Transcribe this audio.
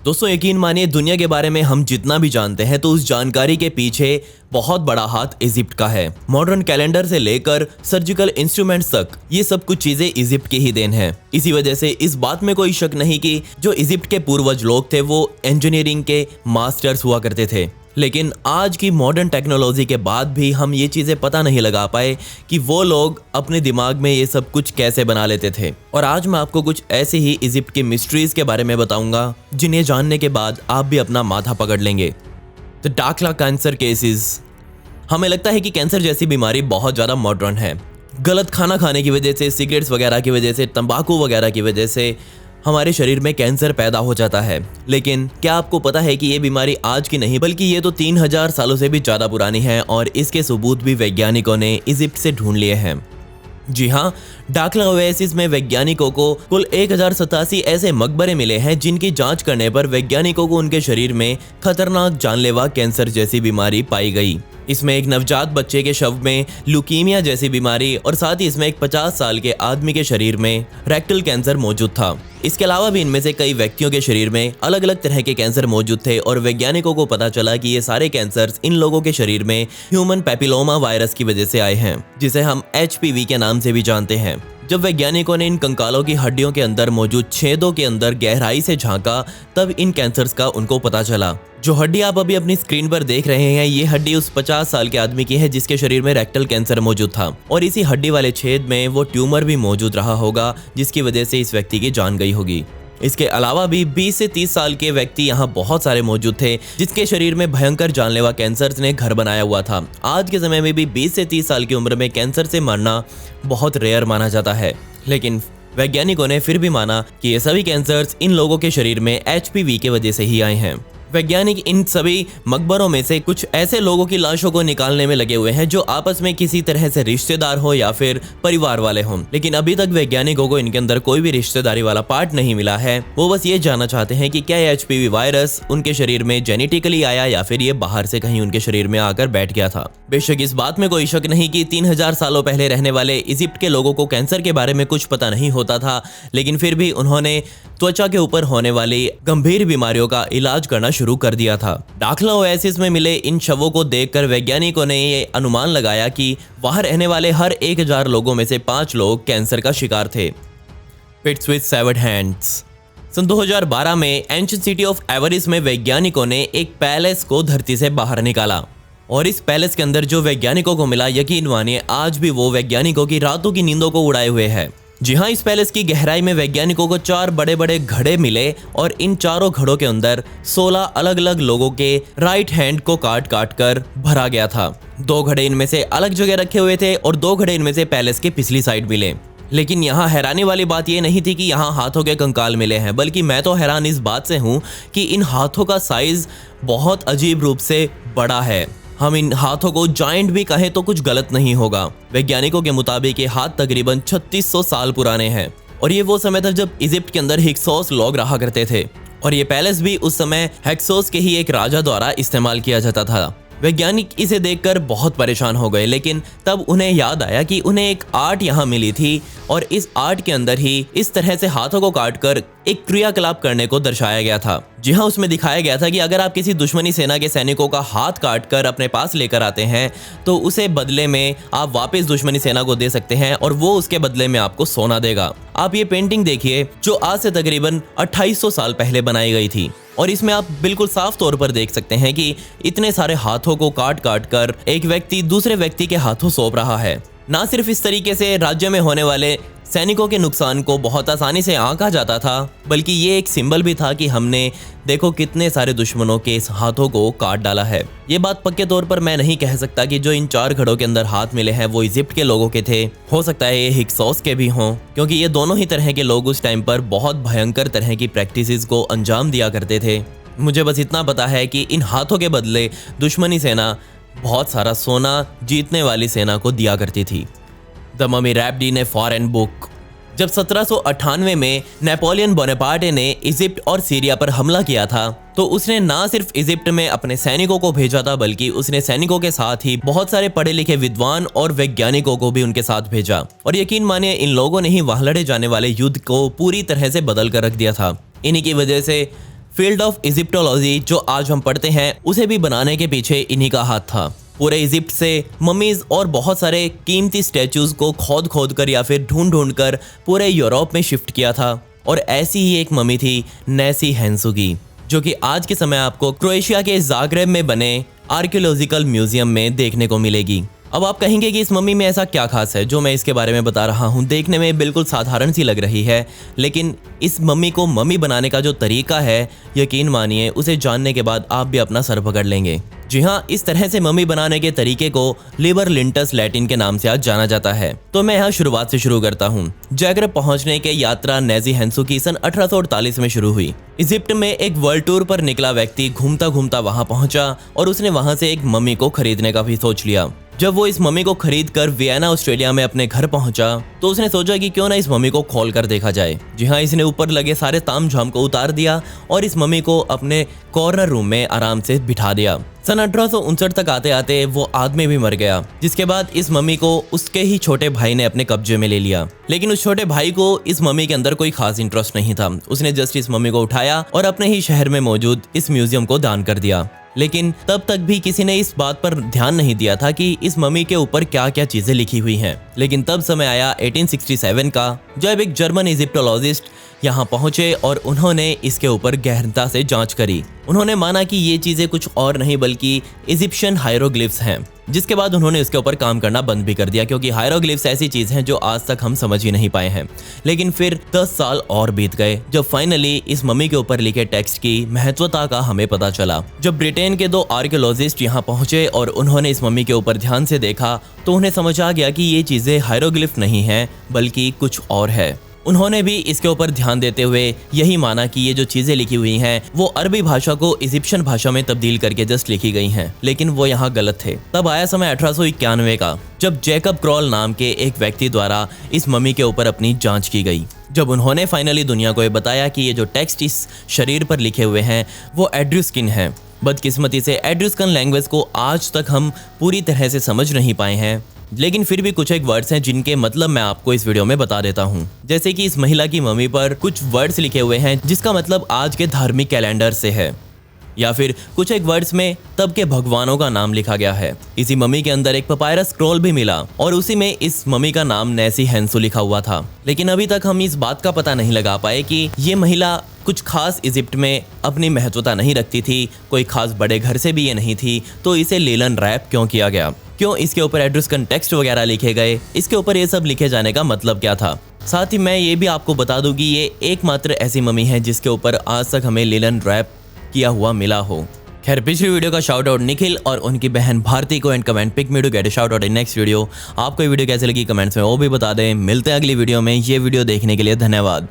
दोस्तों यकीन मानिए दुनिया के बारे में हम जितना भी जानते हैं तो उस जानकारी के पीछे बहुत बड़ा हाथ इजिप्ट का है। मॉडर्न कैलेंडर से लेकर सर्जिकल इंस्ट्रूमेंट्स तक ये सब कुछ चीजें इजिप्ट की ही देन है। इसी वजह से इस बात में कोई शक नहीं कि जो इजिप्ट के पूर्वज लोग थे वो इंजीनियरिंग के मास्टर्स हुआ करते थे। लेकिन आज की मॉडर्न टेक्नोलॉजी के बाद भी हम ये चीज़ें पता नहीं लगा पाए कि वो लोग अपने दिमाग में ये सब कुछ कैसे बना लेते थे। और आज मैं आपको कुछ ऐसे ही इजिप्ट की मिस्ट्रीज के बारे में बताऊंगा जिन्हें जानने के बाद आप भी अपना माथा पकड़ लेंगे। तो डाकला कैंसर केसेस। हमें लगता है कि कैंसर जैसी बीमारी बहुत ज़्यादा मॉडर्न है। गलत खाना खाने की वजह से, सिगरेट्स वगैरह की वजह से, तंबाकू वगैरह की वजह से हमारे शरीर में कैंसर पैदा हो जाता है। लेकिन क्या आपको पता है कि ये बीमारी आज की नहीं बल्कि ये तो 3000 सालों से भी ज़्यादा पुरानी है और इसके सबूत भी वैज्ञानिकों ने इजिप्ट से ढूंढ लिए हैं। जी हाँ, डाकला ओएसिस में वैज्ञानिकों को कुल 1087 ऐसे मकबरे मिले हैं जिनकी जांच करने पर वैज्ञानिकों को उनके शरीर में खतरनाक जानलेवा कैंसर जैसी बीमारी पाई गई। इसमें एक नवजात बच्चे के शव में ल्यूकीमिया जैसी बीमारी और साथ ही इसमें एक 50 साल के आदमी के शरीर में रेक्टल कैंसर मौजूद था। इसके अलावा भी इनमें से कई व्यक्तियों के शरीर में अलग अलग तरह के कैंसर मौजूद थे और वैज्ञानिकों को पता चला कि ये सारे कैंसर्स इन लोगों के शरीर में ह्यूमन पैपिलोमा वायरस की वजह से आए हैं, जिसे हम HPV के नाम से भी जानते हैं। जब वैज्ञानिकों ने इन कंकालों की हड्डियों के अंदर मौजूद छेदों के अंदर गहराई से झांका तब इन कैंसर्स का उनको पता चला। जो हड्डी आप अभी अपनी स्क्रीन पर देख रहे हैं ये हड्डी उस 50 साल के आदमी की है जिसके शरीर में रेक्टल कैंसर मौजूद था और इसी हड्डी वाले छेद में वो ट्यूमर भी मौजूद रहा होगा जिसकी वजह से इस व्यक्ति की जान गई होगी। इसके अलावा भी 20 से 30 साल के व्यक्ति यहाँ बहुत सारे मौजूद थे जिसके शरीर में भयंकर जानलेवा कैंसर ने घर बनाया हुआ था। आज के समय में भी 20 से 30 साल की उम्र में कैंसर से मरना बहुत रेयर माना जाता है। लेकिन वैज्ञानिकों ने फिर भी माना कि ये सभी कैंसर्स इन लोगों के शरीर में HPV की वजह से ही आए हैं। वैज्ञानिक इन सभी मकबरों में से कुछ ऐसे लोगों की लाशों को निकालने में लगे हुए हैं जो आपस में किसी तरह से रिश्तेदार हो या फिर परिवार वाले हों। लेकिन अभी तक वैज्ञानिकों को इनके अंदर कोई भी रिश्तेदारी वाला पार्ट नहीं मिला है। वो बस ये जानना चाहते हैं कि क्या ये HPV वायरस उनके शरीर में जेनेटिकली आया या फिर ये बाहर से कहीं उनके शरीर में आकर बैठ गया था। बेशक इस बात में कोई शक नहीं कि 3000 सालों पहले रहने वाले इजिप्ट के लोगों को कैंसर के बारे में कुछ पता नहीं होता था, लेकिन फिर भी उन्होंने त्वचा के ऊपर होने वाली गंभीर बीमारियों का इलाज करना शुरू कर दिया था। डाकला ओएसिस में मिले इन शवों को देखकर वैज्ञानिकों ने ये अनुमान लगाया कि वहां रहने वाले हर 1000 लोगों में से 5 लोग कैंसर का शिकार थे। पिट्स विद सेवर्ड हैंड्स। सन 2012 में एंशिएंट सिटी ऑफ एवरिस में वैज्ञानिकों ने एक पैलेस को धरती से बाहर निकाला और इस पैलेस के अंदर जो वैज्ञानिकों को मिला यकीन मानिए आज भी वो वैज्ञानिकों की रातों की नींदों को उड़ाए हुए है। जी हाँ, इस पैलेस की गहराई में वैज्ञानिकों को 4 बड़े बड़े घड़े मिले और इन चारों घड़ों के अंदर 16 अलग अलग लोगों के राइट हैंड को काट काट कर भरा गया था। 2 घड़े इनमें से अलग जगह रखे हुए थे और 2 घड़े इनमें से पैलेस के पिछली साइड मिले। लेकिन यहाँ हैरानी वाली बात यह नहीं थी कि यहाँ हाथों के कंकाल मिले हैं, बल्कि मैं तो हैरान इस बात से हूँ कि इन हाथों का साइज बहुत अजीब रूप से बड़ा है। हम इन हाथों को जायंट भी कहें तो कुछ गलत नहीं होगा। वैज्ञानिकों के मुताबिक ये हाथ तकरीबन 3600 साल पुराने हैं और ये वो समय था जब इजिप्ट के अंदर हिक्सोस लोग रहा करते थे और ये पैलेस भी उस समय हेक्सोस के ही एक राजा द्वारा इस्तेमाल किया जाता था। वैज्ञानिक इसे देखकर बहुत परेशान हो गए, लेकिन तब उन्हें याद आया कि उन्हें एक आर्ट यहाँ मिली थी और इस आर्ट के अंदर ही इस तरह से हाथों को काटकर एक क्रियाकलाप करने को दर्शाया गया था। जी हाँ, उसमें दिखाया गया था कि अगर आप किसी दुश्मनी सेना के सैनिकों का हाथ काटकर अपने पास लेकर आते हैं तो उसे बदले में आप वापस दुश्मनी सेना को दे सकते हैं और वो उसके बदले में आपको सोना देगा। आप ये पेंटिंग देखिए जो आज से तकरीबन 2800 साल पहले बनाई गई थी और इसमें आप बिल्कुल साफ तौर पर देख सकते हैं कि इतने सारे हाथों को काट काट कर एक व्यक्ति दूसरे व्यक्ति के हाथों सौंप रहा है। ना सिर्फ इस तरीके से राज्य में होने वाले सैनिकों के नुकसान को बहुत आसानी से आंका जाता था, बल्कि ये एक सिंबल भी था कि हमने देखो कितने सारे दुश्मनों के इस हाथों को काट डाला है। ये बात पक्के तौर पर मैं नहीं कह सकता कि जो इन 4 घड़ों के अंदर हाथ मिले हैं वो इजिप्ट के लोगों के थे। हो सकता है ये हिक्सोस के भी हों, क्योंकि ये दोनों ही तरह के लोग उस टाइम पर बहुत भयंकर तरह की प्रैक्टिसेस को अंजाम दिया करते थे। मुझे बस इतना पता है कि इन हाथों के बदले दुश्मनी सेना बहुत सारा सोना जीतने वाली सेना को दिया करती थी। The mummy wrapped in a foreign book. जब 1798 में नेपोलियन बोनापार्ट ने इजिप्ट और सीरिया पर हमला किया था तो उसने ना सिर्फ इजिप्ट में अपने सैनिकों को भेजा था, बल्कि उसने सैनिकों के साथ ही बहुत सारे पढ़े लिखे विद्वान और वैज्ञानिकों को भी उनके साथ भेजा। और यकीन मानिए इन लोगों ने ही वहां लड़े जाने वाले युद्ध को पूरी तरह से बदल कर रख दिया था। इन्हीं की वजह से फील्ड ऑफ इजिप्टोलॉजी जो आज हम पढ़ते हैं उसे भी बनाने के पीछे इन्हीं का हाथ था। पूरे इजिप्ट से मम्मीज और बहुत सारे कीमती स्टैचूज को खोद खोद कर या फिर ढूंढ ढूंढ कर पूरे यूरोप में शिफ्ट किया था। और ऐसी ही एक मम्मी थी नेसी हेंसुगी, जो कि आज के समय आपको क्रोएशिया के जाग्रेब में बने आर्कियोलॉजिकल म्यूजियम में देखने को मिलेगी। अब आप कहेंगे कि इस मम्मी में ऐसा क्या खास है जो मैं इसके बारे में बता रहा हूँ। देखने में बिल्कुल साधारण सी लग रही है, लेकिन इस मम्मी को मम्मी बनाने का जो तरीका है, यकीन मानिए उसे जानने के बाद आप भी अपना सर पकड़ लेंगे। जी हाँ, इस तरह से मम्मी बनाने के तरीके को लिबर लिंटस लैटिन के नाम से आज जाना जाता है। तो मैं यहाँ शुरुआत से शुरू करता हूँ। जाग्रेब पहुंचने के यात्रा नेसी हेंसुगी सन 1848 में शुरू हुई। इजिप्ट में एक वर्ल्ड टूर पर निकला व्यक्ति घूमता घूमता वहां पहुंचा और उसने वहां से एक मम्मी को खरीदने का भी सोच लिया। जब वो इस मम्मी को खरीद कर वियना ऑस्ट्रेलिया में अपने घर पहुंचा तो उसने सोचा कि क्यों ना इस मम्मी को खोल कर देखा जाए। जी हाँ, इसने ऊपर लगे सारे तामझाम को उतार दिया और इस मम्मी को अपने कॉर्नर रूम में आराम से बिठा दिया। सन 1859 तक आते आते वो आदमी भी मर गया, जिसके बाद इस मम्मी को उसके ही छोटे भाई ने अपने कब्जे में ले लिया। लेकिन उस छोटे भाई को इस मम्मी के अंदर कोई खास इंटरेस्ट नहीं था। उसने जस्ट इस मम्मी को उठाया और अपने ही शहर में मौजूद इस म्यूजियम को दान कर दिया। लेकिन तब तक भी किसी ने इस बात पर ध्यान नहीं दिया था कि इस मम्मी के ऊपर क्या क्या चीजें लिखी हुई हैं। लेकिन तब समय आया 1867 का, जब एक जर्मन इजिप्टोलॉजिस्ट यहाँ पहुंचे और उन्होंने इसके ऊपर गहनता से जांच करी। उन्होंने माना कि ये चीजें कुछ और नहीं बल्कि इजिप्शियन हायरोग्लिफ्स हैं। जिसके बाद उन्होंने इसके ऊपर काम करना बंद भी कर दिया, क्योंकि हायरोग्लिफ्स ऐसी चीज हैं जो आज तक हम समझ ही नहीं पाए हैं। लेकिन फिर 10 साल और बीत गए जब फाइनली इस मम्मी के ऊपर लिखे टेक्स्ट की महत्वता का हमें पता चला। जब ब्रिटेन के 2 आर्कियोलॉजिस्ट यहाँ पहुंचे और उन्होंने इस मम्मी के ऊपर ध्यान से देखा तो उन्हें समझ आ गया कि ये चीजें हायरोग्लिफ नहीं है बल्कि कुछ और है। उन्होंने भी इसके ऊपर ध्यान देते हुए यही माना कि ये जो चीजें लिखी हुई हैं वो अरबी भाषा को इजिप्शियन भाषा में तब्दील करके जस्ट लिखी गई हैं। लेकिन वो यहाँ गलत थे। तब आया समय 1891 का, जब जैकब क्रॉल नाम के एक व्यक्ति द्वारा इस मम्मी के ऊपर अपनी जांच की गई। जब उन्होंने फाइनली दुनिया को ये बताया कि ये जो टेक्स्ट इस शरीर पर लिखे हुए हैं वो एट्रुस्कन है। बदकिस्मती से एट्रुस्कन लैंग्वेज को आज तक हम पूरी तरह से समझ नहीं पाए हैं, लेकिन फिर भी कुछ एक वर्ड्स हैं जिनके मतलब मैं आपको इस वीडियो में बता देता हूँ। जैसे कि इस महिला की मम्मी पर कुछ वर्ड्स लिखे हुए हैं जिसका मतलब आज के धार्मिक कैलेंडर से है, या फिर कुछ एक वर्ड्स में तब के भगवानों का नाम लिखा गया है। इसी मम्मी के अंदर एक पपायरस स्क्रॉल भी मिला और उसी में इस मम्मी का नाम नेसी हेंसु लिखा हुआ था। लेकिन अभी तक हम इस बात का पता नहीं लगा पाए कि ये महिला कुछ खास इजिप्ट में अपनी महत्वता नहीं रखती थी, कोई खास बड़े घर से भी ये नहीं थी, तो इसे लेलन रैप क्यों किया गया, क्यों इसके ऊपर एट्रुस्कन टेक्स्ट वगैरह लिखे गए, इसके ऊपर ये सब लिखे जाने का मतलब क्या था। साथ ही मैं ये भी आपको बता दूं कि ये एकमात्र ऐसी मम्मी है जिसके ऊपर आज तक हमें लेलन रैप किया हुआ मिला हो। खैर, पिछली वीडियो का शाउट आउट निखिल और उनकी बहन भारती को and comment pick me to get a shout out in next video. आपको ये वीडियो कैसे लगी कमेंट्स में वो भी बता दें। मिलते हैं अगली वीडियो में। ये वीडियो देखने के लिए धन्यवाद।